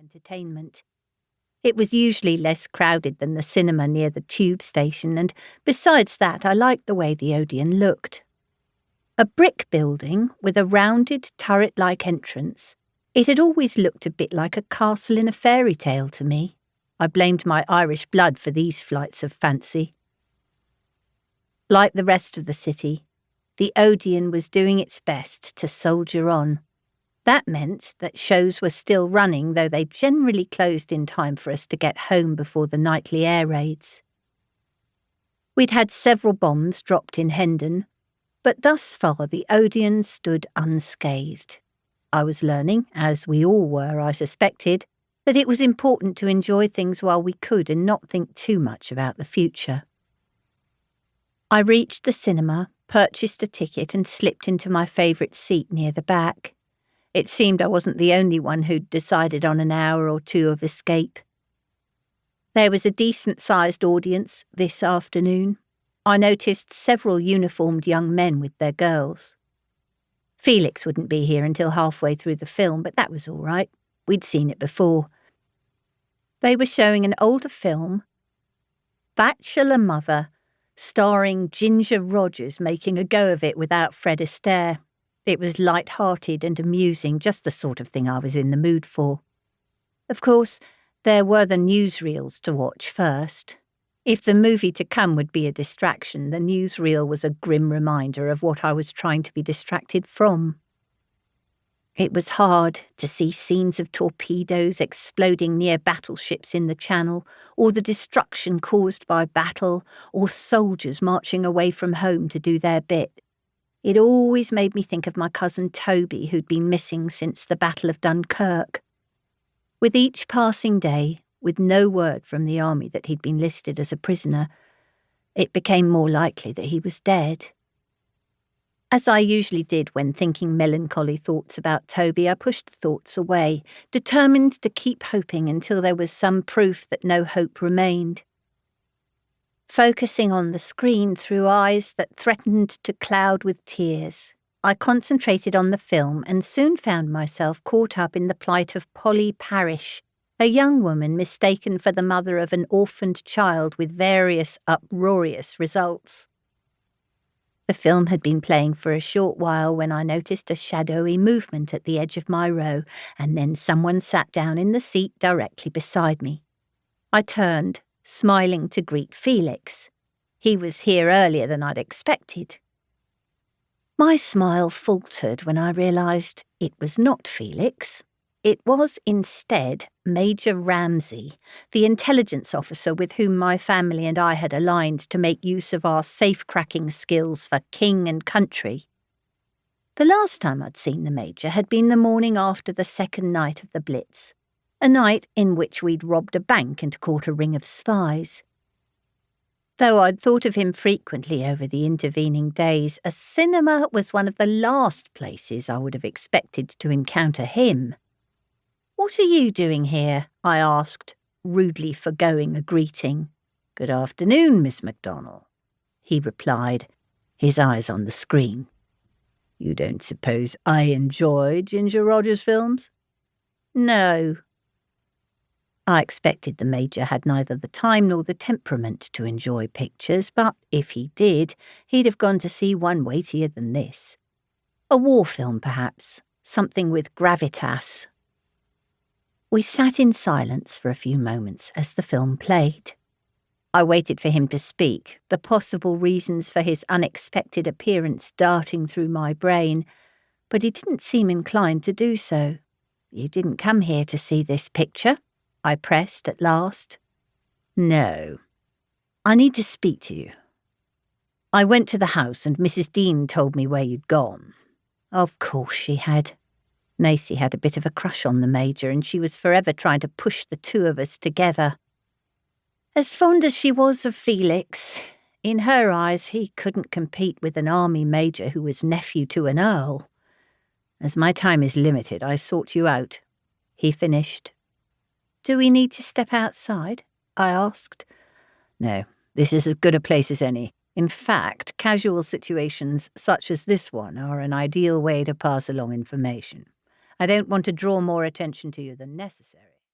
entertainment. It was usually less crowded than the cinema near the tube station, and besides that I liked the way the Odeon looked. A brick building with a rounded turret-like entrance, it had always looked a bit like a castle in a fairy tale to me. I blamed my Irish blood for these flights of fancy. Like the rest of the city, the Odeon was doing its best to soldier on. That meant that shows were still running, though they generally closed in time for us to get home before the nightly air raids. We'd had several bombs dropped in Hendon, but thus far the Odeon stood unscathed. I was learning, as we all were, I suspected, that it was important to enjoy things while we could and not think too much about the future. I reached the cinema, purchased a ticket and slipped into my favourite seat near the back. It seemed I wasn't the only one who'd decided on an hour or two of escape. There was a decent-sized audience this afternoon. I noticed several uniformed young men with their girls. Felix wouldn't be here until halfway through the film, but that was all right. We'd seen it before. They were showing an older film, Bachelor Mother, starring Ginger Rogers making a go of it without Fred Astaire. It was light-hearted and amusing, just the sort of thing I was in the mood for. Of course, there were the newsreels to watch first. If the movie to come would be a distraction, the newsreel was a grim reminder of what I was trying to be distracted from. It was hard to see scenes of torpedoes exploding near battleships in the Channel, or the destruction caused by battle, or soldiers marching away from home to do their bit. It always made me think of my cousin Toby, who'd been missing since the Battle of Dunkirk. With each passing day, with no word from the army that he'd been listed as a prisoner, it became more likely that he was dead. As I usually did when thinking melancholy thoughts about Toby, I pushed the thoughts away, determined to keep hoping until there was some proof that no hope remained. Focusing on the screen through eyes that threatened to cloud with tears, I concentrated on the film and soon found myself caught up in the plight of Polly Parish, a young woman mistaken for the mother of an orphaned child with various uproarious results. The film had been playing for a short while when I noticed a shadowy movement at the edge of my row, and then someone sat down in the seat directly beside me. I turned, smiling to greet Felix. He was here earlier than I'd expected. My smile faltered when I realised it was not Felix. It was instead Major Ramsey, the intelligence officer with whom my family and I had aligned to make use of our safe-cracking skills for king and country. The last time I'd seen the Major had been the morning after the second night of the Blitz, a night in which we'd robbed a bank and caught a ring of spies. Though I'd thought of him frequently over the intervening days, a cinema was one of the last places I would have expected to encounter him. "What are you doing here?" I asked, rudely forgoing a greeting. "Good afternoon, Miss McDonnell," he replied, his eyes on the screen. "You don't suppose I enjoy Ginger Rogers films?" "No." I expected the Major had neither the time nor the temperament to enjoy pictures, but if he did, he'd have gone to see one weightier than this. A war film, perhaps, something with gravitas. We sat in silence for a few moments as the film played. I waited for him to speak, the possible reasons for his unexpected appearance darting through my brain, but he didn't seem inclined to do so. "You didn't come here to see this picture?" I pressed at last. "No. I need to speak to you. I went to the house and Mrs. Dean told me where you'd gone." Of course she had. Nacy had a bit of a crush on the Major, and she was forever trying to push the two of us together. As fond as she was of Felix, in her eyes he couldn't compete with an army major who was nephew to an earl. "As my time is limited, I sought you out," he finished. "Do we need to step outside?" I asked. "No, this is as good a place as any. In fact, casual situations such as this one are an ideal way to pass along information. I don't want to draw more attention to you than necessary."